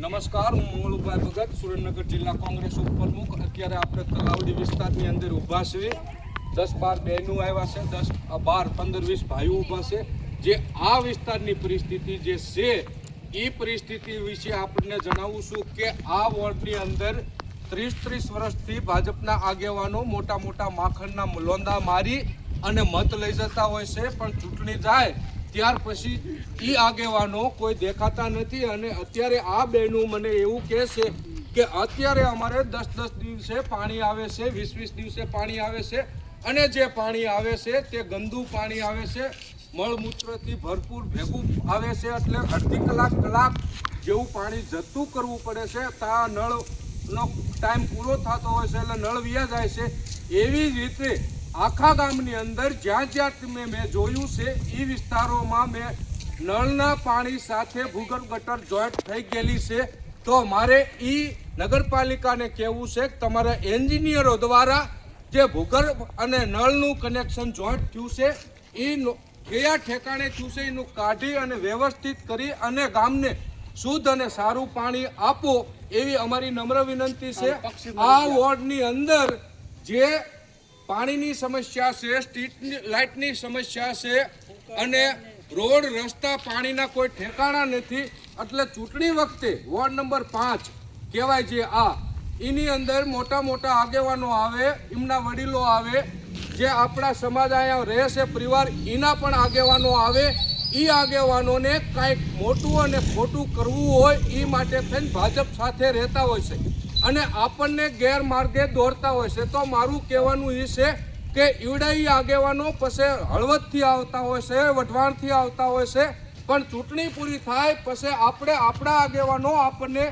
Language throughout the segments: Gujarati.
નમસ્કાર, હું મંગળુભાઈ ભગત, સુરેન્દ્રનગર જિલ્લા કોંગ્રેસ ઉપપ્રમુખ. અત્યારે આપણે તલાવડી વિસ્તારની અંદર ઊભા છીએ. 10-12 બહેનો આવ્યા છે, 10, 12, 15, 20 ભાઈઓ ઊભા છે. જે આ વિસ્તારની પરિસ્થિતિ જે છે એ પરિસ્થિતિ વિશે આપણને જણાવું છું કે આ વોર્ડની અંદર 30 વર્ષથી ભાજપના આગેવાનો મોટા મોટા માખણના લોંદા મારી અને મત લઈ જતા હોય છે, પણ ચૂંટણી જાય ત્યાર પછી એ આગેવાનો કોઈ દેખાતા નથી. અને અત્યારે આ બહેનો મને એવું કહે છે કે અત્યારે અમારે 10-10 દિવસે પાણી આવે છે, 20-20 દિવસે પાણી આવે છે, અને જે પાણી આવે છે તે ગંદુ પાણી આવે છે, મળમૂત્રથી ભરપૂર ભેગું આવે છે. એટલે અડધી કલાક જેવું પાણી જતું કરવું પડે છે. ત્યાં નળનો ટાઈમ પૂરો થતો હોય છે એટલે નળ વ્યા જાય છે. એવી જ રીતે આખા ગામની અંદર જ્યાં જ્યાં મેં જોયું છે એ વિસ્તારોમાં મેં નળના પાણી સાથે ભૂગર્ભ ગટર જોઈન્ટ થઈ ગયેલી છે. તો મારે એ નગરપાલિકાને કહેવું છે કે તમારા એન્જિનિયરો દ્વારા જે ભૂગર્ભ અને નળનું કનેક્શન જોઈન્ટ થયું છે એ કયા ઠેકાણે થયું છે એનું કાઢી અને વ્યવસ્થિત કરી અને ગામને શુદ્ધ અને સારું પાણી આપો એવી અમારી નમ્ર વિનંતી છે. આ વોર્ડની અંદર જે પાણીની સમસ્યા છે, સ્ટ્રીટ લાઇટની સમસ્યા છે અને રોડ રસ્તા પાણીના કોઈ ઠેકાણા નથી. એટલે ચૂંટણી વખતે વોર્ડ નંબર 5 કહેવાય છે એની અંદર મોટા મોટા આગેવાનો આવે, એમના વડીલો આવે, જે આપણા સમાજ અહીંયા રહે છે પરિવાર એના પણ આગેવાનો આવે. એ આગેવાનોને કાંઈક મોટું અને ખોટું કરવું હોય એ માટે થઈને ભાજપ સાથે રહેતા હોય છે અને આપણને ગેરમાર્ગે દોરતા હોય છે. તો મારું કહેવાનું એ છે કે ઈવડાઈ આગેવાનો પછી હળવદથી આવતા હોય છે, વઢવાણથી આવતા હોય છે, પણ ચૂંટણી પૂરી થાય પછી આપણે આપણા આગેવાનો આપણને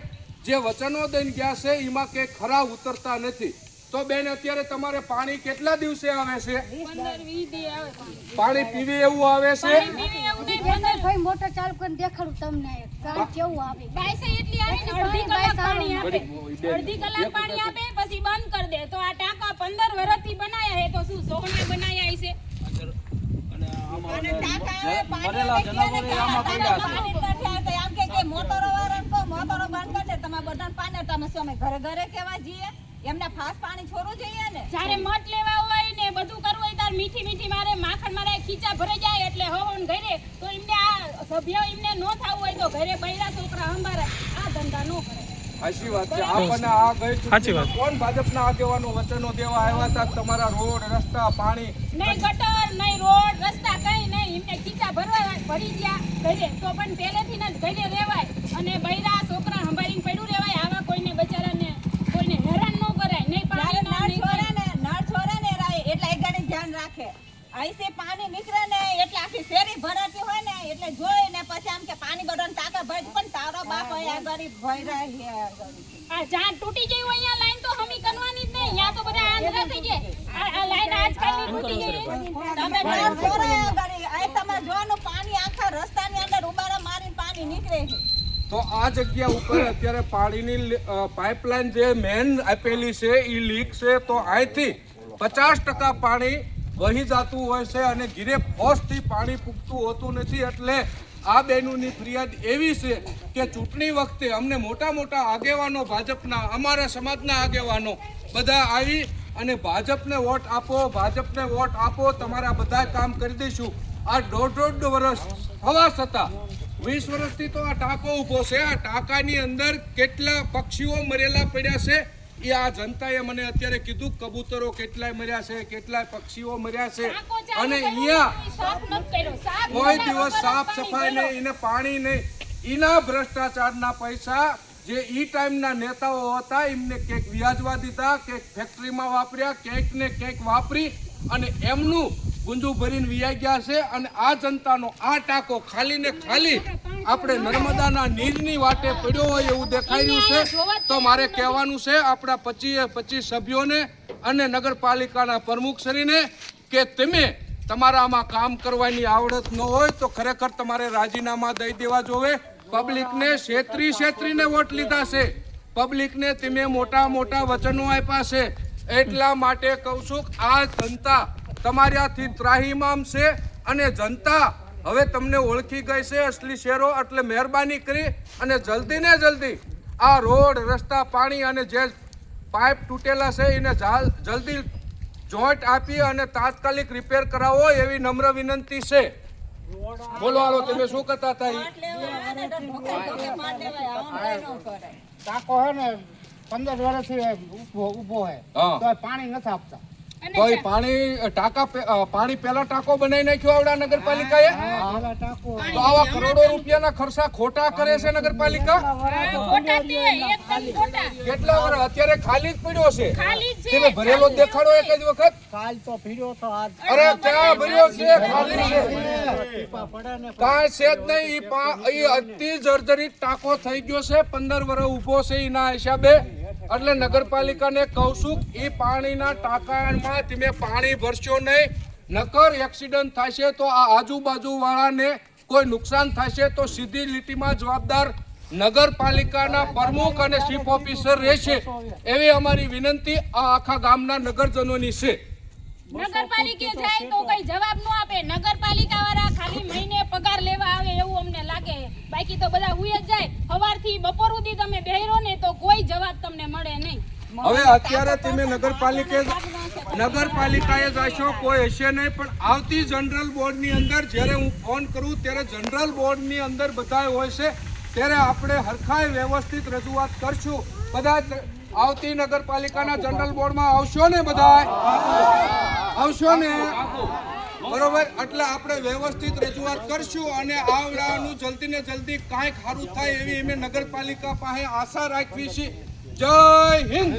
જે વચનો દઈને ગયા છે એમાં કંઈ ખરા ઉતરતા નથી. તો બેન, અત્યારે તમારે પાણી કેટલા દિવસે આવે છે? 15-20 દી આવે પાણી પીવે એવું આવે છે? ભાઈ મોટર ચાલુ કરીને દેખાડું તમને કેવું આવે. બાઈસે એટલી આવે ને અડધી કલાક પાણી આપે, અડધી કલાક પાણી આપે પછી બંધ કરી દે. તો આ ટાંકા 15 વર્ષથી બનાયા હે તો શું સોહને બનાયા છે? અને ટાંકા મરેલા જનાવરો આમાં પડ્યા છે. આમ કે મોટરો વાળાને કો મોટરો બંધ કરી દે, તમે બધાને પાણી તમે શું ઘરે ઘરે કેવા જઈએ? એમને ફાસ પાણી છોડવું જોઈએ ને. જ્યારે મત લેવા હોય ને બધું કરવું હોય ત્યારે મીઠી મારે માખણ મારે ખીચા ભરાઈ જાય એટલે હોવન ઘરે તો એમને આ સભ્ય એમને નો થાવું હોય તો ઘરે બૈરા છોકરા અંબારે આ ધંધા નો કરે. સાચી વાત છે. આપણને આ ગઈ કોણ ભાજપના આગેવાનો વચનો દેવા આવ્યા હતા તમારા રોડ રસ્તા પાણી નહીં, ગટર નહીં, રોડ રસ્તા કઈ નહીં, એમને ખીચા ભરી ગયા ઘરે તો પણ પહેલેથી જ ઘરે રહેવાય અને બૈરા છોકરા સંભાળીને પડ્યું રહેવાય. આવા કોઈને બચારાને કોઈને હેરાન ન કરાય. નહીં પાણી નળ છોડે ને રાય એટલે એક ગાડી ધ્યાન રાખે. અહીંસે પાણી નીકળે ને એટલે આખી શેરી ભરાતી હોય ને એટલે જોઈ ને પછી આમ કે પાણી બધાને ટાંકા ભરી પણ તારો બાપ અહીંયા ગરીબ ભરી રહ્યા આ જ્યાં તૂટી ગઈ હોય અહીંયા લાઈન તો હમી કરવાની જ નહીં. અહીંયા તો બધા આંધળા થઈ ગયા. આ લાઈન આજકાલની તૂટી ગઈ. તમે નળ છોડાયા ગરી આ તમે જોવાનું પાણી આખા રસ્તાની અંદર ઉબારા મારીને પાણી નીકળે છે. તો આ જગ્યા ઉપર અત્યારે પાણીની પાઇપલાઇન જે મેન આપેલી છે એ લીક છે. તો અહીંથી 50% પાણી વહી જતું હોય છે અને ગીરે ફોર્સથી પાણી પૂગતું હોતું નથી. એટલે આ બહેનોની ફરિયાદ એવી છે કે ચૂંટણી વખતે અમને મોટા મોટા આગેવાનો ભાજપના, અમારા સમાજના આગેવાનો બધા આવી અને ભાજપને વોટ આપો, ભાજપને વોટ આપો, તમારા બધા કામ કરી દઈશું. આ દોઢ વર્ષ થવા છતાં 20 વર્ષથી તો આ ટાંકો ઊભો છે. આ ટાંકાની અંદર કેટલા પક્ષીઓ મરેલા પડ્યા છે એ આ જનતાએ મને અત્યારે કીધું. કબૂતરો કેટલાય મર્યા છે, કેટલાય પક્ષીઓ મર્યા છે અને અહીંયા કોઈ દિવસ સાફ સફાઈ નહીં, એને પાણી નહીં. એના ભ્રષ્ટાચારના પૈસા જે ઈ ટાઈમના નેતાઓ હતા એમને ક્યાંક વ્યાજવા દીધા, ક્યાંક ફેક્ટરીમાં વાપર્યા, ક્યાંક ને ક્યાંક વાપરી અને એમનું ગુંજુ ભરીને વિયા ગયા છે. અને આ જનતાનો આ ટાંકો ખાલી ને ખાલી આપણે નર્મદાના નીરની વાટે પડ્યો હોય એવું દેખાઈ રહ્યું છે. તો મારે કહેવાનું છે આપણા 25 સભ્યોને અને નગરપાલિકાના પ્રમુખશ્રીને કે તમે તમારામાં કામ કરવાની આવડત ન હોય તો ખરેખર તમારે રાજીનામા દઈ દેવા જોવે. પબ્લિકને છેતરીને વોટ લીધા છે, પબ્લિકને તમે મોટા મોટા વચનો આપ્યા છે. એટલા માટે કહું છું કે આ જનતા તમારાથી ત્રાહિમામ છે અને જનતા હવે તમને ઓળખી ગઈ છે અસલી શેરો. એટલે મહેરબાની કરી અને જલ્દી ને જલ્દી આ રોડ રસ્તા પાણી અને જે પાઇપ તૂટેલા છે એને જલ્દી જોઈન્ટ આપી અને તાત્કાલિક રિપેર કરાવો એવી નમ્ર વિનંતી છે. બોલો હાલો, તમે શું કરતા હતા ઈ? ટાંકો હે ને 15 વર્ષથી ઊભો હે હા. તો પાણી નથી આપતા. અને કોઈ પાણી પેલા ટાંકો બનાવી નાખ્યો આવડા નગરપાલિકાએ. આવા ટાંકો તો આવા કરોડો રૂપિયાના ખર્ચા ખોટા કરે છે નગરપાલિકા. ખોટા તે એકદમ ખોટા. કેટલા વર્ષ અત્યારે ખાલી જ પડ્યો છે. ખાલી જ તમે છે. ભરેલો દેખાડો એક જ વખત. કાલ તો ફીર્યો તો આજ અરે ક્યાં ભર્યો છે? ખાલી છે. ટીપા પડે ને કાંઈ છે જ નહીં. ઈ અતિ જર્જરિત ટાંકો થઈ ગયો છે. 15 વર્ષ ઊભો છે એના હિસાબે. એટલે નગરપાલિકાને કહું છું એ પાણીના ટાંકામાં તમે પાણી ભરશો નહીં, નકર એક્સિડન્ટ થશે તો આ આજુબાજુ વાળાને કોઈ નુકસાન થશે તો સીધી લીટીમાં જવાબદાર નગરપાલિકાના પ્રમુખ અને ચીફ ઓફિસર રહેશે એવી અમારી વિનંતી આ આખા ગામના નગરજનોની છે. નગરપાલિકે જાય તો કઈ જવાબ ન આપે. નગરપાલિકા વાળા ખાલી મહિને પગાર લેવા આવે એવું અમને લાગે. બાકી તો બધા ઉઈ જ જાય. સવારથી બપોર સુધી તમે બેહરો ને તો કોઈ જવાબ તમને મળે નહીં. હવે અત્યારે તમે નગરપાલિકાએ જશો કોઈ હશે નહીં, પણ આવતી જનરલ બોર્ડની અંદર જ્યારે હું ફોન કરું ત્યારે જનરલ બોર્ડની અંદર બધા હોય છે ત્યારે આપણે હરખાઈ વ્યવસ્થિત રજૂઆત કરશું. બધા આવતી નગરપાલિકાના જનરલ બોર્ડમાં આવશો ને? બધા આવશો ને? બરોબર. એટલે આપણે વ્યવસ્થિત રજૂઆત કરશું અને આવડાનું જલ્દી ને જલ્દી કાંઈક સારું થાય એવી અમે નગરપાલિકા પાસે આશા રાખવી છે. જય હિન્દ.